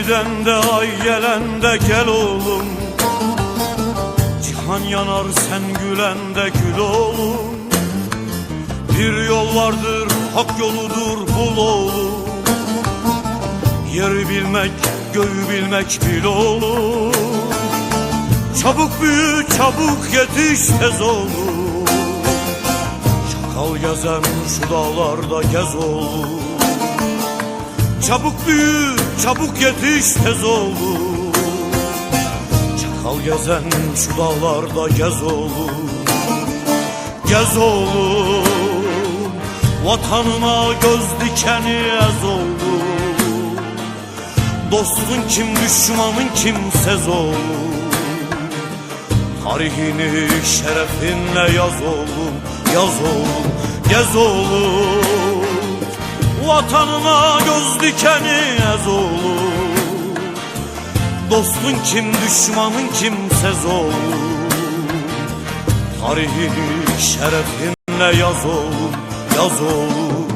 gidende ay gelende gel oğlum. Cihan yanar sen gülende gül oğlum. Bir yol vardır hak yoludur bul oğlum. Yeri bilmek göğü bilmek bil oğlum. Çabuk büyü çabuk yetiş tez oğlum. Çakal gezen şu dağlarda gez oğlum. Çabuk büyü çabuk yetiş tez oğlum. Çakal gezen şu dağlarda gez oğlum. Gez oğlum. Vatanına göz dikeni ez oğlum. Dostun kim düşmanın kimsez oğlum. Tarihini şerefinle yaz oğlum. Yaz oğlum, gez oğlum. Vatanına göz dikeni ez oğlum. Dostun kim düşmanın kimsez oğlum. Tarihini şerefinle yaz oğlum. Yaz oğlum.